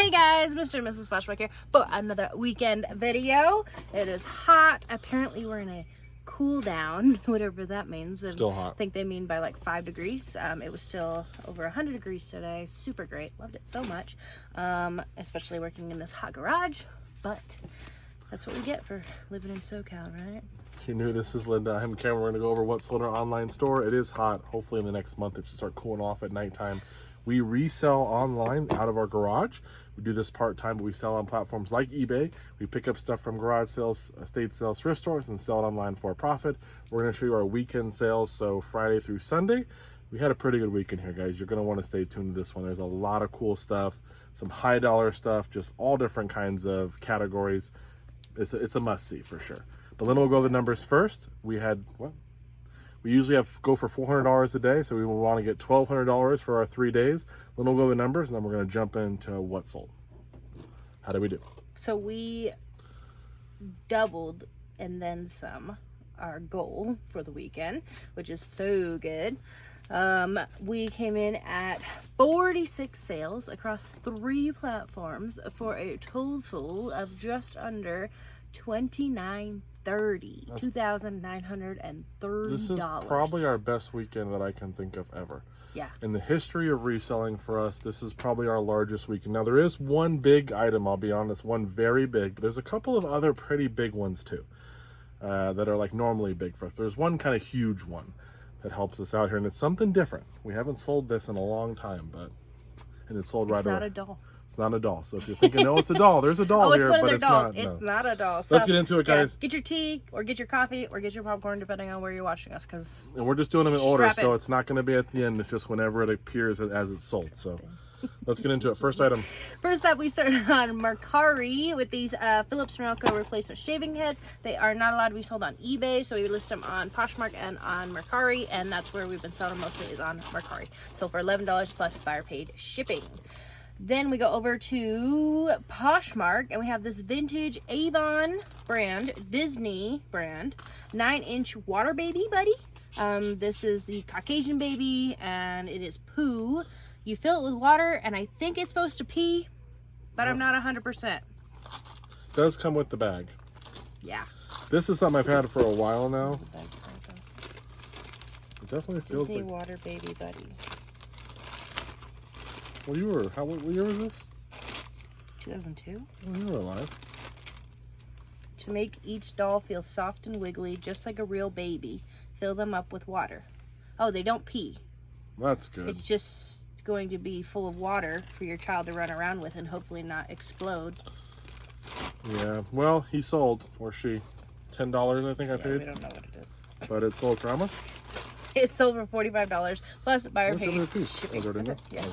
Hey guys, Mr. and Mrs. Flashback here for another weekend video. It is hot. Apparently we're in a cool down, whatever that means. Still hot. I think they mean by like 5 degrees. It was still over 100 degrees today. Super great. Loved it so much. Especially working in this hot garage. But that's what we get for living in SoCal, right? You knew this is Linda. I'm Cameron. We're going to go over what's sold in our online store. It is hot. Hopefully in the next month it should start cooling off at nighttime. We resell online out of our garage. We do this part-time, but we sell on platforms like eBay. We pick up stuff from garage sales, estate sales, thrift stores, and sell it online for a profit. We're going to show you our weekend sales, so Friday through Sunday. We had a pretty good weekend here, guys. You're going to want to stay tuned to this one. There's a lot of cool stuff, some high dollar stuff, just all different kinds of categories. It's a must-see for sure. But then we'll go the numbers first. We had, what? We usually go for $400 a day, so we will want to get $1,200 for our 3 days. Then we'll go the numbers, and then we're going to jump into what sold. How did we do? So we doubled and then some our goal for the weekend, which is so good. We came in at 46 sales across 3 platforms for a total of just under $2,930. This is probably our best weekend that I can think of ever. Yeah. In the history of reselling for us, this is probably our largest weekend. Now, there is one big item, I'll be honest, one very big, but there's a couple of other pretty big ones too that are like normally big for us. There's one kind of huge one that helps us out here, and it's something different. We haven't sold this in a long time, and it's sold right away. It's not a doll. It's not a doll. So if you're thinking, no, it's a doll, there's a doll here, but it's not. It's not a doll. So let's get into it, guys. Yeah, get your tea or get your coffee or get your popcorn, depending on where you're watching us. And we're just doing them in order, so it's not going to be at the end. It's just whenever it appears as it's sold. So let's get into it. First item. First up, we started on Mercari with these Philips Norelco replacement shaving heads. They are not allowed to be sold on eBay, so we list them on Poshmark and on Mercari, and that's where we've been selling mostly is on Mercari. So for $11 plus buyer paid shipping. Then we go over to Poshmark, and we have this vintage Avon brand, Disney brand, 9-inch water baby buddy. This is the Caucasian baby, and it is poo. You fill it with water, and I think it's supposed to pee, but I'm not 100%. It does come with the bag. Yeah. This is something I've had for a while now. It definitely feels Disney like water baby buddy. Well, what year was this? 2002. Oh, you were alive. To make each doll feel soft and wiggly, just like a real baby, fill them up with water. Oh, they don't pee. That's good. It's just going to be full of water for your child to run around with and hopefully not explode. Yeah, well, he sold, or she. $10, I think I paid. We don't know what it is. But it sold for how much? It sold for $45 plus buyer paid shipping. Oh, there, Yeah.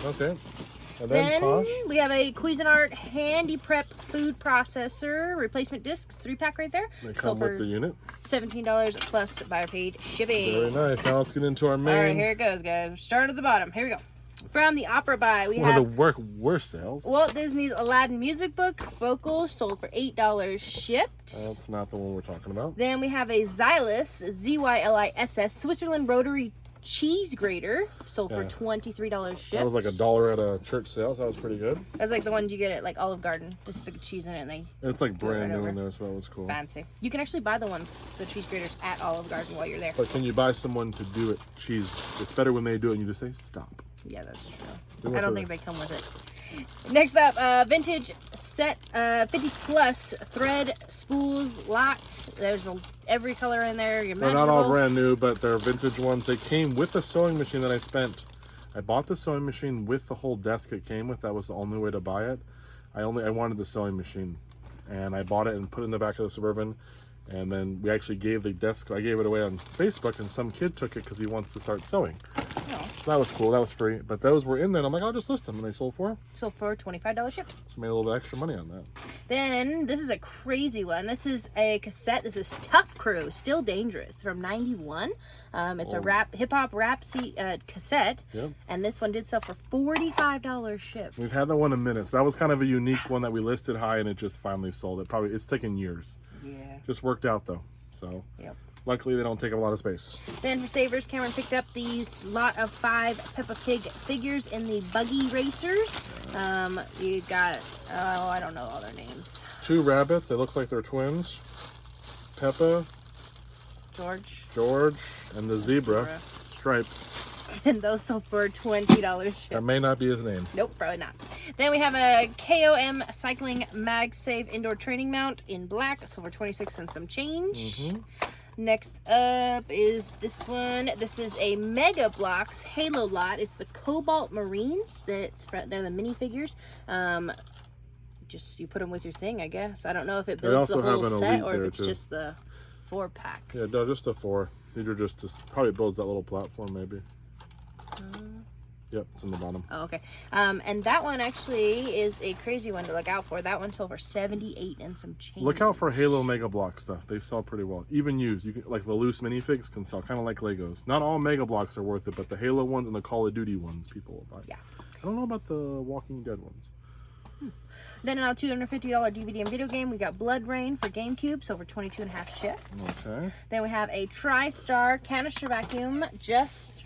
Okay. And Then Posh? we have a Cuisinart Handy Prep food processor replacement discs, 3-pack right there. They come with the unit. $17 plus buyer paid shipping. Very nice. Now let's get into our main. All right, here it goes, guys. Start at the bottom. Here we go. From the Opera Buy, we one have of the worst sales. Walt Disney's Aladdin music book, Vocal, sold for $8 shipped. That's not the one we're talking about. Then we have a Xylus, Z-Y-L-I-S-S, Switzerland Rotary cheese grater, sold for $23 shipped. That was like $1 at a church sale, so that was pretty good. That's like the ones you get at like Olive Garden. Just stick a cheese in it and they... It's like brand new in there, so that was cool. Fancy. You can actually buy the cheese graters at Olive Garden while you're there. But can you buy someone to do it? Cheese. It's better when they do it and you just say, stop. Yeah, that's true. I don't think they come with it. Next up, vintage set 50 plus thread spools locked. There's every color in there. They're not all brand new, but they're vintage ones. They came with the sewing machine that I bought the sewing machine with the whole desk it came with. That was the only way to buy it. I wanted the sewing machine, and I bought it and put it in the back of the Suburban. And then we actually gave the desk, I gave it away on Facebook, and some kid took it because he wants to start sewing. Oh. That was cool. That was free. But those were in there, and I'm like, I'll just list them. And they sold for? Sold for $25 shipped. So made a little bit extra money on that. Then, this is a crazy one. This is a cassette. This is Tough Crew, Still Dangerous, from 91. It's a hip-hop rap cassette. Yep. And this one did sell for $45 shipped. We've had that one a minute. So that was kind of a unique one that we listed high, and it just finally sold. It's taken years. Yeah. Just worked out, though. So yep. Luckily, they don't take up a lot of space. Then for savers, Cameron picked up these lot of 5 Peppa Pig figures in the buggy racers. You got, oh, I don't know all their names. 2 rabbits. They look like they're twins. Peppa, George, and the zebra. Stripes. And those sold for $20 shipped. That may not be his name. Nope, probably not. Then we have a KOM Cycling MagSafe Indoor Training Mount in black, so for 26 and some change. Next up is this one. This is a Mega Bloks Halo lot. It's the Cobalt Marines. They're the minifigures. Just you put them with your thing, I guess. I don't know if it builds the whole set or if it's just the 4-pack. Yeah, no, just the 4. These are just probably builds that little platform, maybe. Yep, it's in the bottom. Oh, okay. And that one actually is a crazy one to look out for. That one sold for 78 and some change. Look out for Halo Mega Block stuff. They sell pretty well. Even used. You can, like the loose minifigs can sell, kind of like Legos. Not all Mega Blocks are worth it, but the Halo ones and the Call of Duty ones people will buy. Yeah. I don't know about the Walking Dead ones. Then on a $250 DVD and video game, we got Blood Rain for GameCube, so for 22 and a half shipped. Okay. Then we have a TriStar canister vacuum, just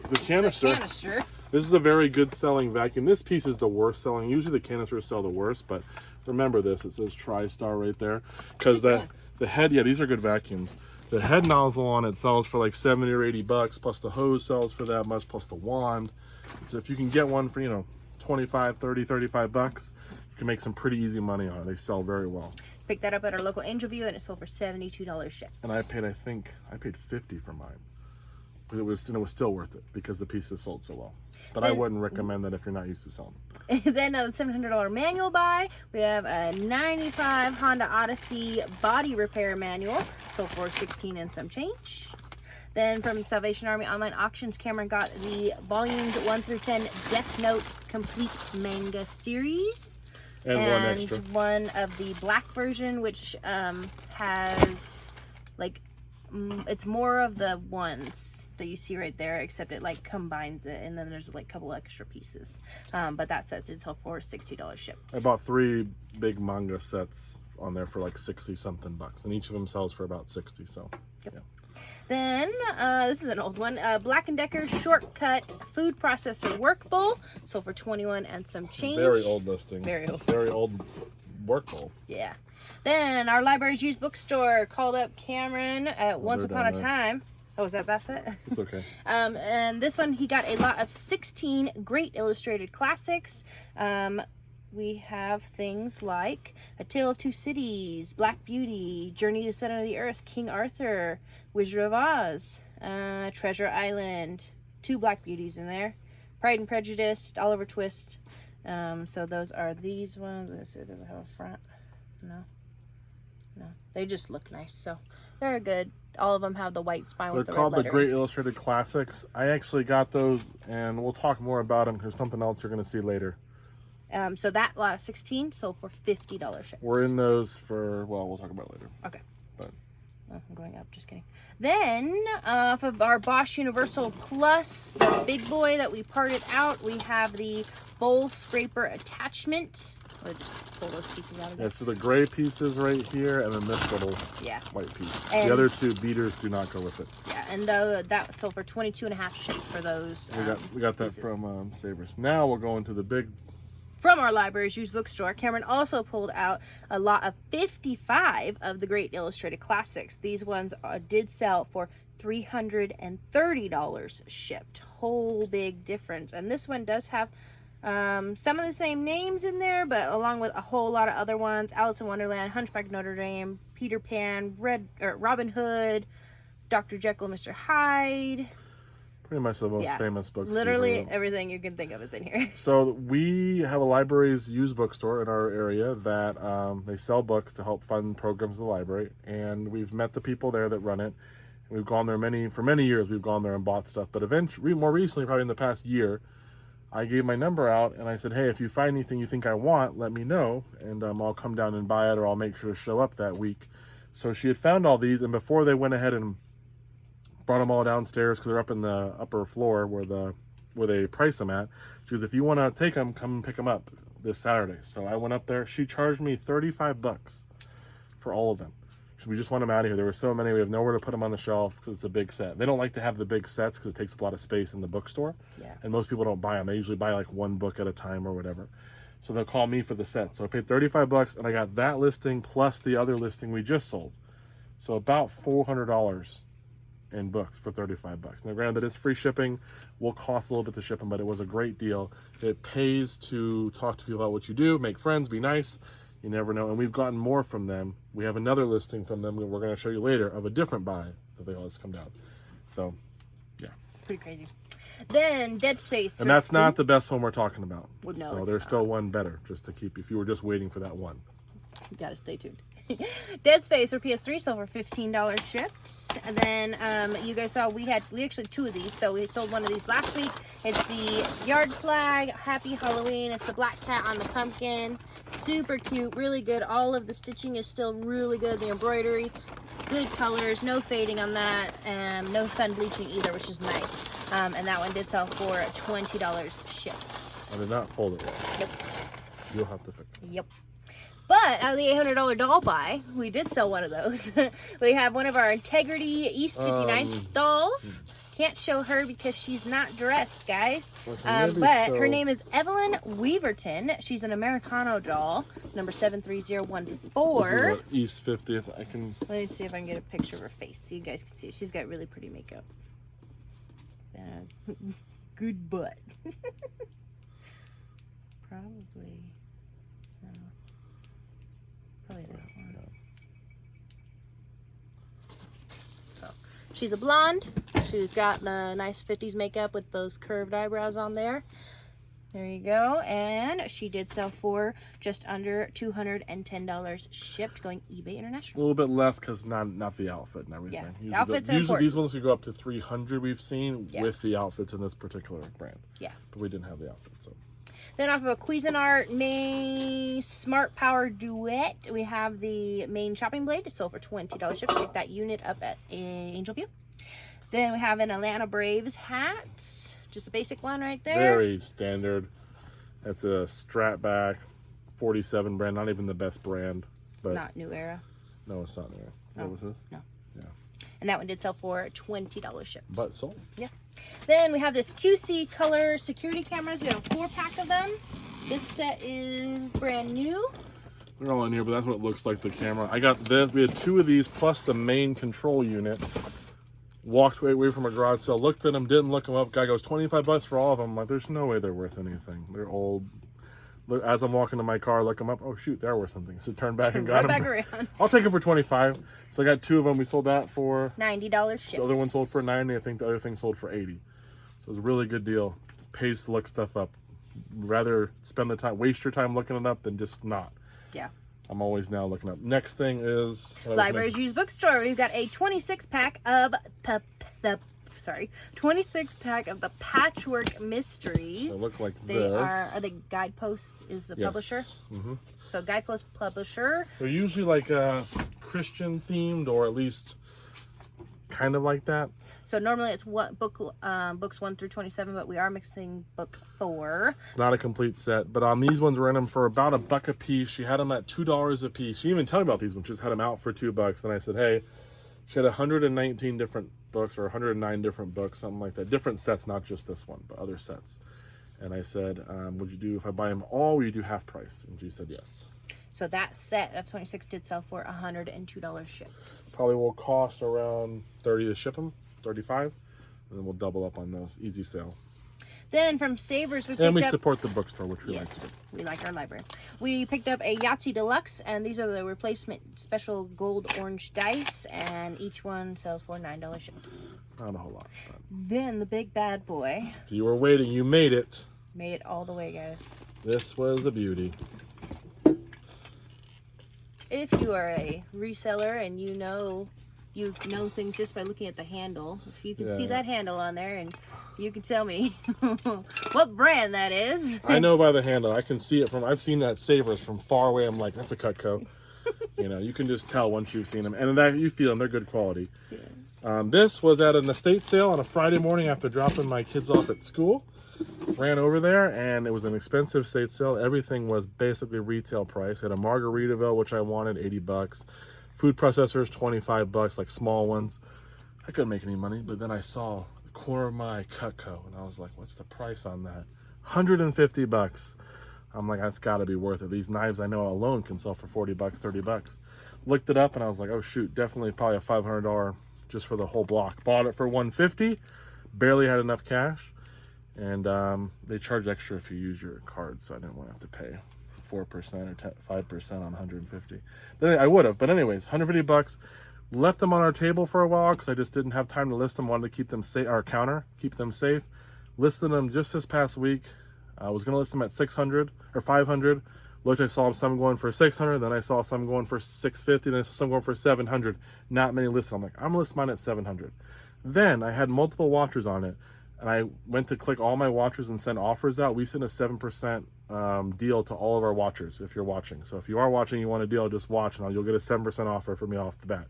the canister. This is a very good selling vacuum. This piece is the worst selling. Usually the canisters sell the worst, but remember this. It says TriStar right there. Because the head, yeah, these are good vacuums. The head nozzle on it sells for like 70 or 80 bucks, plus the hose sells for that much, plus the wand. So if you can get one for, 25, 30, 35 bucks, you can make some pretty easy money on it. They sell very well. Picked that up at our local Angel View, and it sold for $72 shipped. And I paid $50 for mine. But it was still worth it because the pieces sold so well. But I wouldn't recommend that if you're not used to selling. Then a $700 manual buy. We have a 95 Honda Odyssey body repair manual, sold for 16 and some change. Then from Salvation Army Online Auctions, Cameron got the volumes 1 through 10 Death Note Complete Manga Series. And one extra. One of the black version, which has like, it's more of the ones that you see right there, except it like combines it, and then there's like a couple extra pieces. But that says it's all for $60 shipped. I bought 3 big manga sets on there for like 60 something bucks, and each of them sells for about 60. So yep. Yeah. Then this is an old one, Black & Decker Shortcut Food Processor Work Bowl, sold for 21 and some change. Very old listing. Very old. Very old work bowl. Yeah. Then our library's used bookstore called up Cameron at Once Upon a Time. Oh, is that set? It's okay. And this one, he got a lot of 16 great illustrated classics. We have things like A Tale of Two Cities, Black Beauty, Journey to the Center of the Earth, King Arthur, Wizard of Oz, Treasure Island, 2 Black Beauties in there, Pride and Prejudice, Oliver Twist. So those are these ones. Let's see, does it have a front? No. They just look nice, so they're good. All of them have the white spine with the red lettering. They're called the Great Illustrated Classics. I actually got those, and we'll talk more about them because something else you're going to see later. So that lot of 16 sold for $50 shipped. We're in those for, well, we'll talk about it later. Okay. But I'm going up, just kidding. Then, off of our Bosch Universal Plus, the big boy that we parted out, we have the bowl scraper attachment. We'll just pull those pieces out of there. Yeah, so the gray pieces right here, and then this little white piece. And the other 2 beaters do not go with it. Yeah, and that sold for 22 and a half shipped for those. We got that pieces from Savers. Now we'll go into the big. From our library's used bookstore, Cameron also pulled out a lot of 55 of the Great Illustrated Classics. These ones did sell for $330 shipped. Whole big difference. And this one does have some of the same names in there, but along with a whole lot of other ones: Alice in Wonderland, Hunchback of Notre Dame, Peter Pan, Robin Hood, Dr. Jekyll and Mr. Hyde. Pretty much the most famous books. Literally everything you can think of is in here. So we have a library's used bookstore in our area that they sell books to help fund programs of the library, and we've met the people there that run it. We've gone there for many years. We've gone there and bought stuff, but eventually, more recently, probably in the past year, I gave my number out and I said, hey, if you find anything you think I want, let me know, and I'll come down and buy it, or I'll make sure to show up that week. So she had found all these, and before they went ahead and brought them all downstairs, because they're up in the upper floor where they price them at, she goes, if you want to take them, come and pick them up this Saturday. So I went up there. She charged me 35 bucks for all of them. We just want them out of here. There were so many. We have nowhere to put them on the shelf because it's a big set. They don't like to have the big sets because it takes up a lot of space in the bookstore. Yeah. And most people don't buy them. They usually buy like one book at a time or whatever. So they'll call me for the set. So I paid $35 and I got that listing plus the other listing we just sold. So about $400 in books for $35. Now granted, that is free shipping. Will cost a little bit to ship them, but it was a great deal. It pays to talk to people about what you do, make friends, be nice. You never know. And we've gotten more from them. We have another listing from them that we're going to show you later of a different buy that they always come down. So, yeah. Pretty crazy. Then Dead Space. And that's not the best one we're talking about. Well, no, so there's still one better, just to keep, if you were just waiting for that one. You gotta stay tuned. Dead Space for PS3 sold for $15 shipped. And then you guys saw we actually two of these. So we sold one of these last week. It's the yard flag. Happy Halloween. It's the black cat on the pumpkin. Super cute, really good. All of the stitching is still really good. The embroidery, good colors, no fading on that, no sun bleaching either, which is nice. And that one did sell for $20 shipped. I did not fold it well. Yep. You'll have to fix it. Yep. But out of the $800 doll buy, we did sell one of those. We have one of our Integrity East 59th dolls. Can't show her because she's not dressed, guys. But her name is Evelyn Weaverton. She's an Americano doll, number 73014. East 50th. I can. Let me see if I can get a picture of her face so you guys can see. She's got really pretty makeup. Good butt. Probably. No. Probably that one. So, she's a blonde. She's got the nice 50s makeup with those curved eyebrows on there. There you go. And she did sell for just under $210 shipped, going eBay International. A little bit less because not the outfit and everything. Yeah, Usually, outfits are usually important. these ones could go up to 300 we've seen with the outfits in this particular brand. Yeah. But we didn't have the outfit, so. Then off of a Cuisinart May Smart Power Duet, we have the main chopping blade. It sold for $20 shipped. Pick that unit up at Angel View. Then we have an Atlanta Braves hat. Just a basic one right there. Very standard. That's a strap back 47 brand, not even the best brand. But Not New Era. no, it's not new. No. What was this? No. Yeah. And that one did sell for $20 shipped. But sold. Yeah. Then we have this QC color security cameras. We have a 4-pack of them. This set is brand new. They're all in here, but that's what it looks like, the camera. I got this. We had 2 of these plus the main control unit. Walked away from a garage sale, looked at them, didn't look them up. Guy goes, $25 for all of them. I'm like, there's no way they're worth anything. They're old. Look, as I'm walking to my car, look them up. Oh shoot, they're worth something. So turned back and got Right them. back around. I'll take them for 25. So I got 2 of them. We sold that for $90 shipped. the other one sold for 90. I think the other thing sold for 80. So it was a really good deal. It pays to look stuff up. Rather spend the time, waste your time looking it up than just not. Yeah. I'm always now looking up. Next thing is Library's Used Bookstore. We've got a 26-pack of the 26-pack of the Patchwork Mysteries. They look like They this. are the Guideposts is the publisher. Mm-hmm. So Guidepost publisher. They're usually like Christian themed, or at least kind of like that. So normally it's books 1 through 27, but we are mixing book 4. It's not a complete set, but these ones were in them for about $1 a piece. She had them at $2 a piece. She didn't even tell me about these ones. She just had them out for $2. And I said, hey, she had 119 different books, or 109 different books, something like that. Different sets, not just this one, but other sets. And I said, would you do, if I buy them all, will you do half price? And she said yes. So that set of 26 did sell for $102 shipped. Probably will cost around $30 to ship them, $35, and then we'll double up on those. Easy sale. Then from Savers, we And we picked up... support the bookstore, which we like to do. We like our library. We picked up a Yahtzee Deluxe, and these are the replacement special gold orange dice, and each one sells for $9 shipped. Not a whole lot. But Then the big bad boy. if you were waiting, you made it. Made it all the way, guys. This was a beauty. If you are a reseller and you know things just by looking at the handle, if you can see that handle on there and you can tell me what brand that is. I know by the handle. I can see it from, I've seen that Savers from far away. I'm like, that's a Cutco. You know, you can just tell once you've seen them. And that you feel them, they're good quality. Yeah. This was at an estate sale on a Friday morning after dropping my kids off at school. Ran over there, and it was an expensive estate sale. Everything was basically retail price. Had a Margaritaville, which I wanted, $80. Food processors, 25 bucks, like small ones. I couldn't make any money, but then I saw the corner of my Cutco, and I was like, what's the price on that? 150 bucks. I'm like, that's got to be worth it. These knives I know alone can sell for 40 bucks, 30 bucks. Looked it up, and I was like, oh shoot, definitely probably a $500 just for the whole block. Bought it for 150, barely had enough cash, and they charge extra if you use your card, so I didn't want to have to pay 4% or 5% on 150. Then I would have, but anyways, 150 bucks. Left them on our table for a while because I just didn't have time to list them. Wanted to keep them safe, our counter, keep them safe. Listed them just this past week. I was gonna list them at 600 or 500. Looked, I saw some going for 600. Then I saw some going for 650. Then I saw some going for 700. Not many listed. I'm like, I'm gonna list mine at 700. Then I had multiple watchers on it, and I went to click all my watchers and send offers out. We send a 7% deal to all of our watchers if you're watching. So if you are watching, you want a deal, just watch, and you'll get a 7% offer from me off the bat.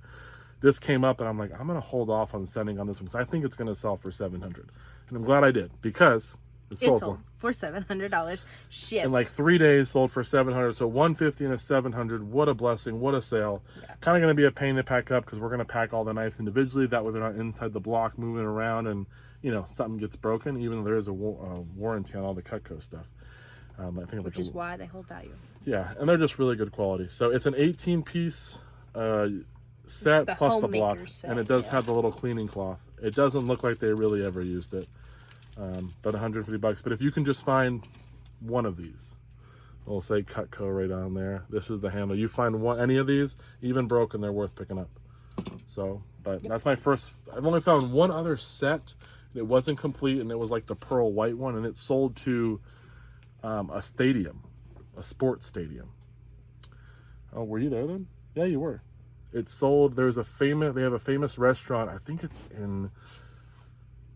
This came up, and I'm like, I'm gonna hold off on sending on this one because I think it's gonna sell for 700, and I'm glad I did because it sold for $700 shipped. in like 3 days. Sold for 700, so 150 and a 700. What a blessing! What a sale! Yeah. Kind of gonna be a pain to pack up because we're gonna pack all the knives individually. That way they're not inside the block moving around, and something gets broken. Even though there is a warranty on all the Cutco stuff. I think which is why they hold value. Yeah, and they're just really good quality. So it's an 18-piece set plus the block, set, and it does have the little cleaning cloth. It doesn't look like they really ever used it, but 150 bucks. But if you can just find one of these, it'll say Cutco right on there. This is the handle. You find any of these, even broken, they're worth picking up. So, but that's my first. I've only found one other set. It wasn't complete, and it was like the pearl white one, and it sold to a stadium, a sports stadium. Oh, were you there then? Yeah, you were. It sold. They have a famous restaurant. I think it's in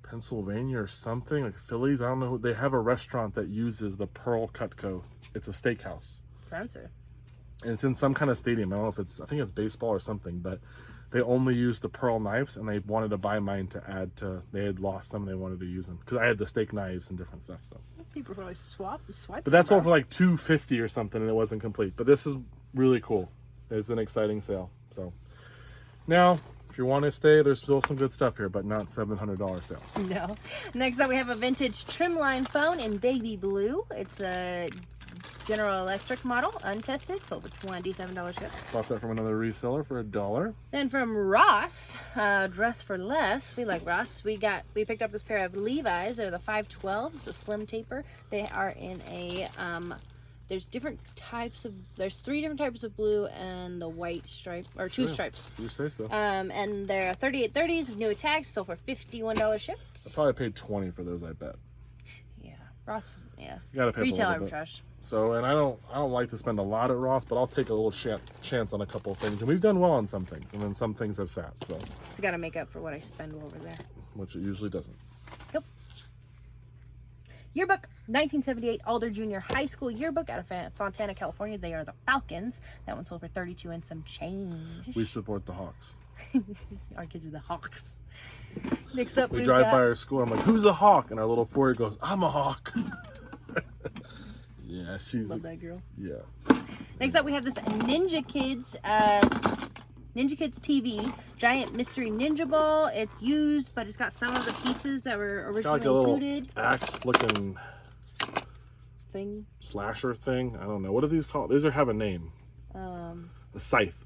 Pennsylvania or something, like Phillies. I don't know. They have a restaurant that uses the pearl Cutco. It's a steakhouse. Fancy. And it's in some kind of stadium. I don't know if I think it's baseball or something, but they only use the pearl knives, and they wanted to buy mine to add to. They had lost some, and they wanted to use them because I had the steak knives and different stuff. So people probably swipe. But that's all for like $250 or something, and it wasn't complete. But this is really cool. It's an exciting sale. So now, if you want to stay, there's still some good stuff here, but not $700 sales. No. Next up, we have a vintage trimline phone in baby blue. It's a General Electric model, untested, sold for $27 shipped. Bought that from another reseller for $1. Then from Ross, dress for less. We like Ross. We picked up this pair of Levi's. They're the 512s, the slim taper. They are in a there's 3 different types of blue and the white stripe, or two stripes. You say so. And they're 3830s with new tags, sold for $51 shipped. I probably paid $20 for those, I bet. Yeah, Ross. Yeah. You gotta pay retail a little arbitrage. So, and I don't like to spend a lot at Ross, but I'll take a little chance on a couple of things, and we've done well on some things, and then some things have sat. So it's got to make up for what I spend over there, which it usually doesn't. Yep. Yearbook, 1978 Alder Junior High School yearbook out of Fontana, California. They are the Falcons. That one sold for $32 and some change. We support the Hawks. Our kids are the Hawks. Next up, we drive by our school. I'm like, "Who's a Hawk?" And our little 4-year goes, "I'm a Hawk." Yeah, she's love that girl. Yeah. Next up, we have this Ninja Kids TV giant mystery ninja ball. It's used, but it's got some of the pieces that were originally included. Axe-looking thing, slasher thing. I don't know. What are these called? These have a name. A scythe.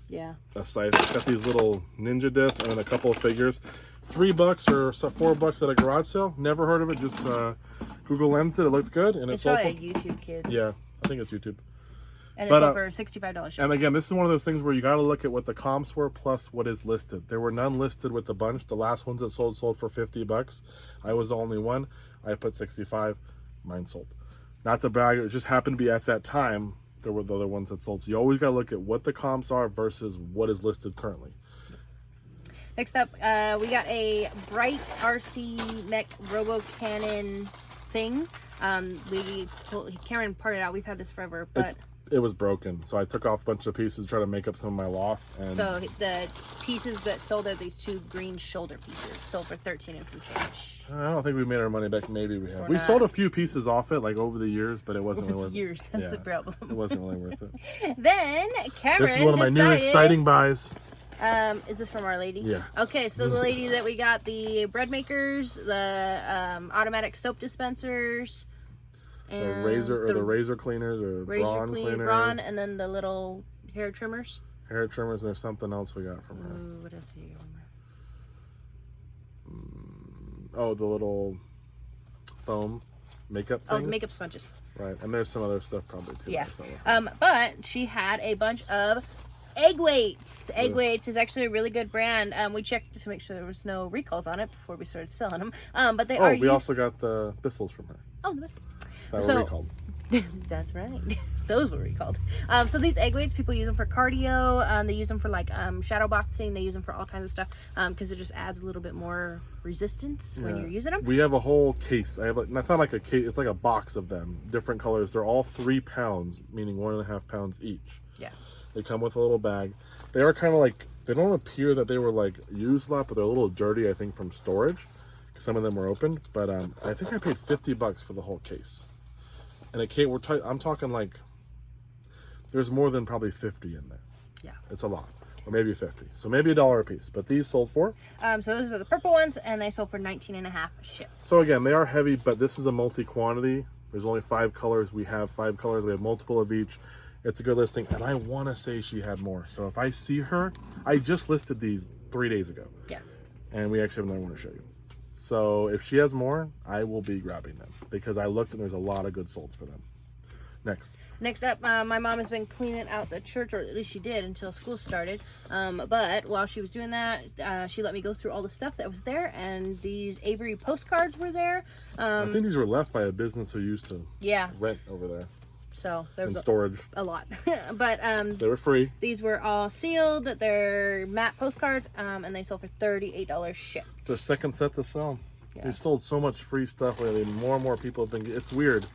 Yeah. A scythe. It's got these little ninja discs and then a couple of figures. $3 or $4 at a garage sale. Never heard of it. Just Google Lens it. It looked good, and it's probably a YouTube Kids. Yeah, I think it's YouTube. And it's sold for $65. And again, this is one of those things where you got to look at what the comps were plus what is listed. There were none listed with the bunch. The last ones that sold for $50. I was the only one. I put 65. Mine sold. Not to brag, it just happened to be at that time. There were the other ones that sold. So you always got to look at what the comps are versus what is listed currently. Next up, we got a bright RC Mech Robo Cannon thing. Cameron parted out. We've had this forever, but it was broken. So I took off a bunch of pieces to try to make up some of my loss. And So the pieces that sold are these 2 green shoulder pieces, sold for 13 and some change. I don't think we made our money back. Maybe we have. Or We not. sold a few pieces off it, like over the years, but it wasn't really Over worth years, that's the Yeah. problem. It wasn't really worth it. Then Cameron This is one of my new decided- exciting buys. Is this from Our Lady? Yeah. Okay, so the lady that we got the bread makers, the automatic soap dispensers, The and razor or the razor cleaners or brawn cleaners. brawn, and then the little hair trimmers. Hair trimmers, and there's something else we got from her. Ooh, what else do you remember? Oh, the little foam makeup Oh, things. makeup sponges. Right, and there's some other stuff probably too. Yeah. So. But she had a bunch of egg weights. Egg weights is actually a really good brand. We checked to make sure there was no recalls on it before we started selling them. But they are we used... also got the thistles from her Oh, the best. that So- were recalled. That's right. Those were recalled. So these egg weights, people use them for cardio. They use them for like shadow boxing. They use them for all kinds of stuff because it just adds a little bit more resistance when you're using them. We have a whole case. I have that's not like a case. It's like a box of them, different colors. They're all 3 pounds, meaning 1.5 pounds each. Yeah. They come with a little bag. They are kind of like, they don't appear that they were like used a lot, but they're a little dirty, I think, from storage. Some of them were opened, but I think I paid $50 for the whole case. And it came, I'm talking like, there's more than probably 50 in there. Yeah. It's a lot. Or maybe 50. So maybe $1 a piece. But these sold for? So those are the purple ones, and they sold for 19.5 shipped. So again, they are heavy, but this is a multi-quantity. There's only 5 colors. We have 5 colors. We have multiple of each. It's a good listing. And I want to say she had more. So if I see her, I just listed these 3 days ago. Yeah. And we actually have another one to show you. So if she has more, I will be grabbing them. Because I looked and there's a lot of good solds for them. Next up, my mom has been cleaning out the church, or at least she did until school started. But while she was doing that, she let me go through all the stuff that was there, and these Avery postcards were there. I think these were left by a business who used to rent over there. So there In was storage. a lot. But They were free. these were all sealed. They're matte postcards, and they sold for $38 shipped. It's their second set to sell. Yeah. We've sold so much free stuff lately. More and more people have been, it's weird.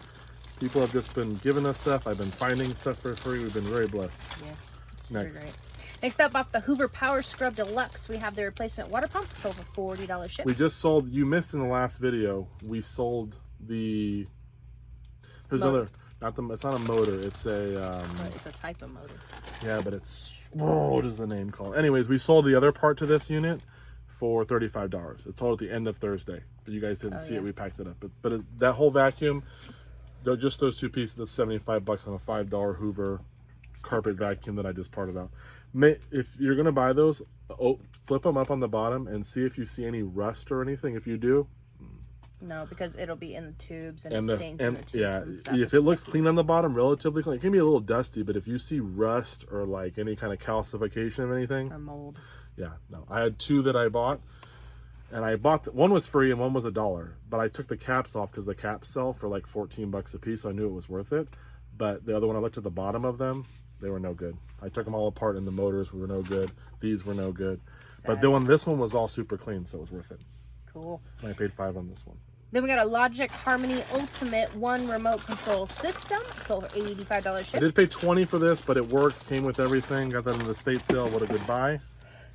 People have just been giving us stuff. I've been finding stuff for free. We've been very blessed. Yeah, it's super Next. great. Next up, off the Hoover Power Scrub Deluxe, we have the replacement water pump, sold for $40 shipped. We just sold, you missed in the last video, we sold the, there's Motor. another, it's not a motor, it's a, But it's a type of motor. yeah, but it's, what is the name called? Anyways, we sold the other part to this unit for $35. It sold at the end of Thursday, but you guys didn't see it. We packed it up. But that whole vacuum, just those 2 pieces, that's $75 on a $5 Hoover carpet vacuum that I just parted out. If you're gonna buy those, flip them up on the bottom and see if you see any rust or anything. If you do, No, because it'll be in the tubes and, and it stains in the tubes and stuff. if it looks clean on the bottom, relatively clean, it can be a little dusty. But if you see rust or like any kind of calcification of anything, or mold. yeah, no. I had 2 that I bought. And I bought, one was free and one was $1, but I took the caps off because the caps sell for like $14 a piece, so I knew it was worth it. But the other one, I looked at the bottom of them, they were no good. I took them all apart and the motors were no good. These were no good. But this one was all super clean, so it was worth it. Cool. And I paid $5 on this one. Then we got a Logic Harmony Ultimate 1 remote control system, sold for $85 shipped. I did pay $20 for this, but it works, came with everything. Got that in the estate sale, what a good buy.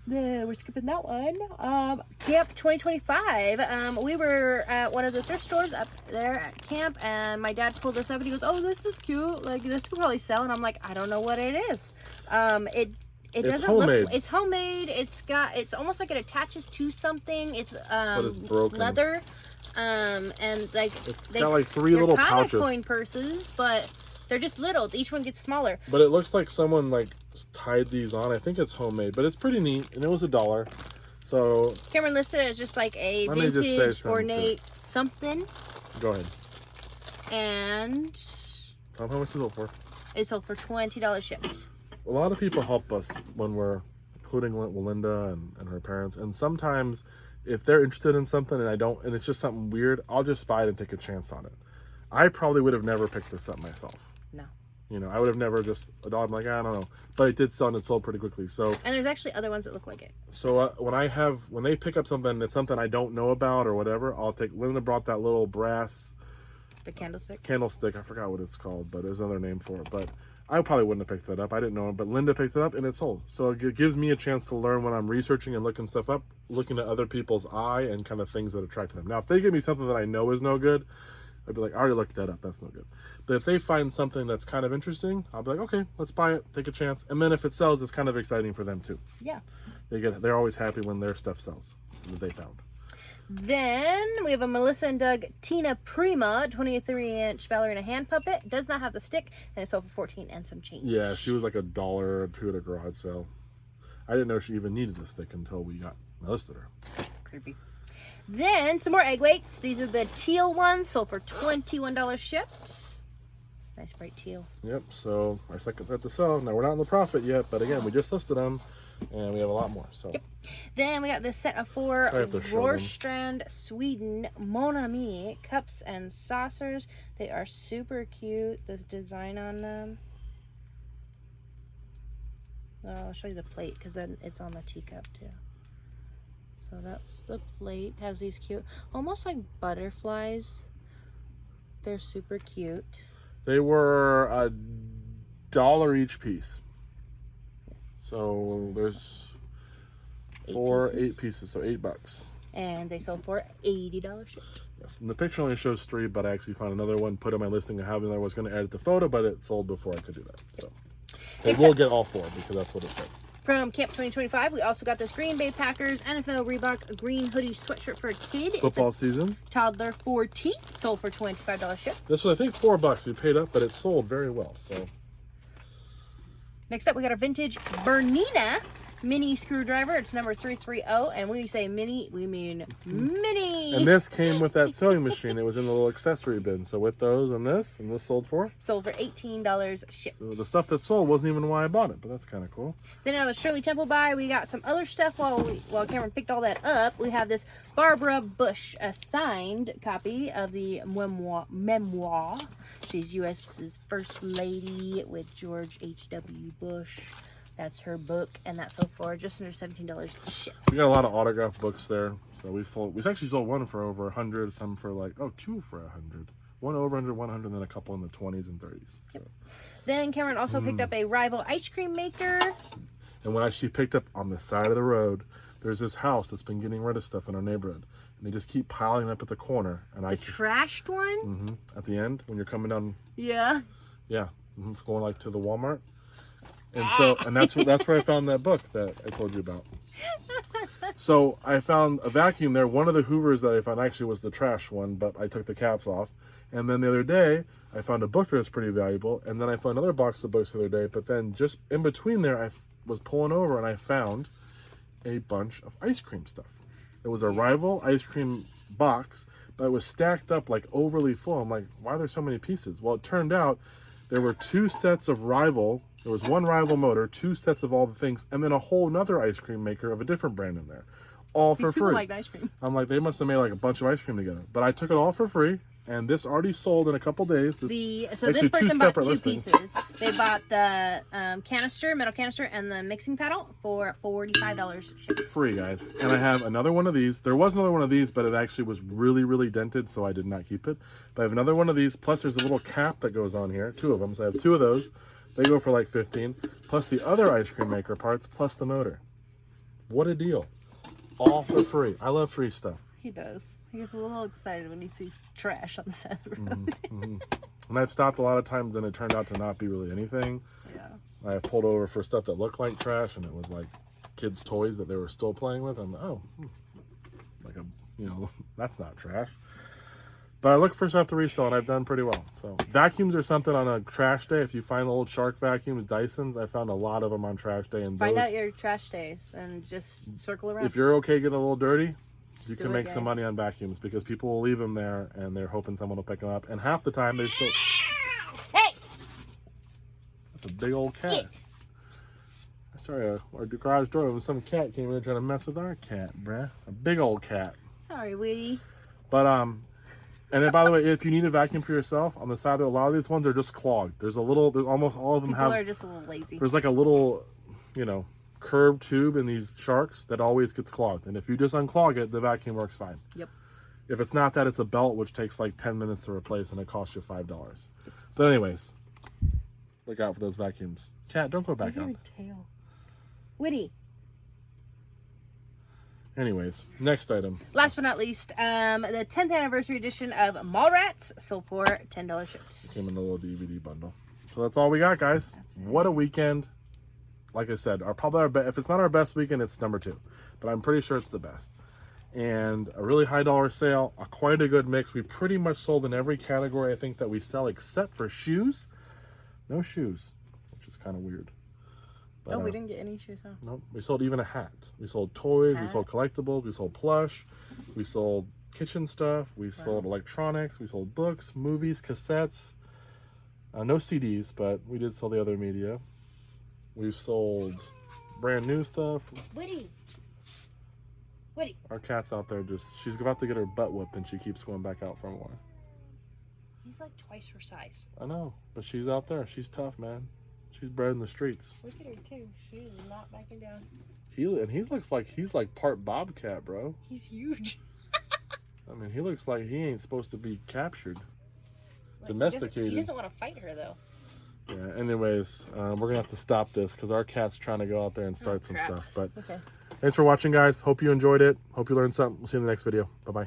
No, we're skipping that one. Camp 2025. We were at one of the thrift stores up there at camp, and my dad pulled this up and he goes, "Oh, this is cute. Like this could probably sell." And I'm like, "I don't know what it is." It doesn't homemade. look. It's homemade. It's almost like it attaches to something. It's But it's broken. leather. And like It's got like 3 little they're kind pouches. of coin purses, but they're just little. Each one gets smaller. But it looks like someone like tied these on. I think it's homemade, but it's pretty neat, and it was $1. So Cameron listed it as just like a Let me just say vintage, something, ornate something. go ahead. And Tell them how much it sold for. it sold for $20 shipped. A lot of people help us when we're, including Linda and her parents, and sometimes if they're interested in something and I don't, and it's just something weird, I'll just buy it and take a chance on it. I probably would have never picked this up myself. No. You know, I would have never just, I'm like, I don't know. But it did sell and it sold pretty quickly. So And there's actually other ones that look like it. So when they pick up something that's something I don't know about or whatever, I'll take. Linda brought that little brass The candlestick? Candlestick. I forgot what it's called, but there's another name for it. But I probably wouldn't have picked that up. I didn't know it, but Linda picked it up and it sold. So it gives me a chance to learn when I'm researching and looking stuff up, looking at other people's eye and kind of things that attract them. Now, if they give me something that I know is no good, I'd be like, I already looked that up. That's no good. But if they find something that's kind of interesting, I'll be like, okay, let's buy it, take a chance. And then if it sells, it's kind of exciting for them too. Yeah. They're always happy when their stuff sells. That's what they found. Then we have a Melissa and Doug Tina Prima 23-inch ballerina hand puppet. Does not have the stick, and it sold for 14 and some change. Yeah, she was like $1 or $2 at a garage sale. I didn't know she even needed the stick until I listed her. Creepy. Then some more egg weights. These are the teal ones, sold for $21 shipped. Nice bright teal. Yep, so our second set to sell. Now we're not in the profit yet, but again, we just listed them and we have a lot more. So. Yep. Then we got this set of 4 Rörstrand Sweden Mon Ami cups and saucers. They are super cute. The design on them. I'll show you the plate because then it's on the teacup too. So that's the plate. Has these cute, almost like butterflies. They're super cute. They were $1 each piece. So there's 8 pieces, so $8. And they sold for $80 shipped. Yes, and the picture only shows 3, but I actually found another one, put on my listing. I have, and I was going to edit the photo, but it sold before I could do that. So they will get all 4 because that's what it said. From Camp 2025, we also got this Green Bay Packers NFL Reebok green hoodie sweatshirt for a kid. Football season. Toddler 4T, sold for $25 shipped. This was, I think, $4. We paid up, but it sold very well. So next up, we got a vintage Bernina mini screwdriver. It's number 330, and when we say mini, we mean mini. And this came with that sewing machine. It was in the little accessory bin. So with those and this sold for? Sold for $18 shipped. So the stuff that sold wasn't even why I bought it, but that's kind of cool. Then another Shirley Temple buy. We got some other stuff while Cameron picked all that up. We have this Barbara Bush, a signed copy of the memoir. She's U.S.'s first lady with George H.W. Bush. That's her book, and that's so far just under $17 shipped. We got a lot of autograph books there. So we actually sold one for over 100, some for like, 2 for 100. One over 100, 100, and then a couple in the 20s and 30s. So. Yep. Then Cameron also picked up a Rival ice cream maker. And when she picked up on the side of the road, there's this house that's been getting rid of stuff in our neighborhood. And they just keep piling up at the corner. And the trashed one? Mm-hmm. At the end, when you're coming down. Yeah. Yeah. Mm-hmm. Going like to the Walmart. And that's where I found that book that I told you about. So I found a vacuum there. One of the Hoovers that I found actually was the trash one, but I took the caps off. And then the other day, I found a book that's pretty valuable. And then I found another box of books the other day. But then just in between there, I was pulling over and I found a bunch of ice cream stuff. It was a Rival ice cream box, but it was stacked up like overly full. I'm like, why are there so many pieces? Well, it turned out there were 2 sets of Rival. There was 1 Rival motor, 2 sets of all the things, and then a whole nother ice cream maker of a different brand in there. All for free. People like ice cream. I'm like, they must have made like a bunch of ice cream together. But I took it all for free, and this already sold in a couple days. This person bought 2 pieces. They bought the metal canister, and the mixing paddle for $45 shipped. Free, guys. And I have another one of these. There was another one of these, but it actually was really, really dented, so I did not keep it. But I have another one of these, plus there's a little cap that goes on here, 2 of them. So I have 2 of those. They go for like 15, plus the other ice cream maker parts, plus the motor. What a deal. All for free. I love free stuff. He does. He gets a little excited when he sees trash on the side of the road. Mm-hmm. And I've stopped a lot of times and it turned out to not be really anything. Yeah. I have pulled over for stuff that looked like trash and it was like kids' toys that they were still playing with. I'm like, that's not trash. But I look for stuff to resell, and I've done pretty well. So vacuums are something on a trash day. If you find old Shark vacuums, Dysons, I found a lot of them on trash day. And find out your trash days and just circle around. If you're okay getting a little dirty, you can make guys. some money on vacuums because people will leave them there, and they're hoping someone will pick them up. And half the time, they still... Hey! That's a big old cat. Sorry, our garage door was some cat came in trying to mess with our cat, bruh. A big old cat. Sorry, Woody. But, and then, by the way, if you need a vacuum for yourself, on the side, a lot of these ones are just clogged. There's almost all of them People are just a little lazy. There's like a little, curved tube in these Sharks that always gets clogged. And if you just unclog it, the vacuum works fine. Yep. If it's not that, it's a belt, which takes like 10 minutes to replace, and it costs you $5. But anyways, look out for those vacuums. Cat, don't go back out. Tail. Witty. Anyways, next item. Last but not least, the 10th anniversary edition of Mallrats sold for $10 shipped. Came in a little DVD bundle. So that's all we got, guys. What a weekend. Like I said, if it's not our best weekend, it's number 2. But I'm pretty sure it's the best. And a really high dollar sale, quite a good mix. We pretty much sold in every category I think that we sell, except for shoes. No shoes, which is kind of weird. But, we didn't get any shoes, huh? Nope. We sold even a hat. We sold toys. We sold collectibles. We sold plush. We sold kitchen stuff. We sold electronics. We sold books, movies, cassettes. No CDs, but we did sell the other media. We've sold brand new stuff. Witty. Our cat's out there she's about to get her butt whipped and she keeps going back out for more. He's like twice her size. I know, but she's out there. She's tough, man. She's bred in the streets. Look at her too. She's not backing down. He looks like he's like part bobcat, bro. He's huge. I mean, he looks like he ain't supposed to be captured. Like, Domesticated. He doesn't want to fight her though. Yeah, anyways, we're going to have to stop this because our cat's trying to go out there and start some stuff. But Okay. thanks for watching, guys. Hope you enjoyed it. Hope you learned something. We'll see you in the next video. Bye-bye.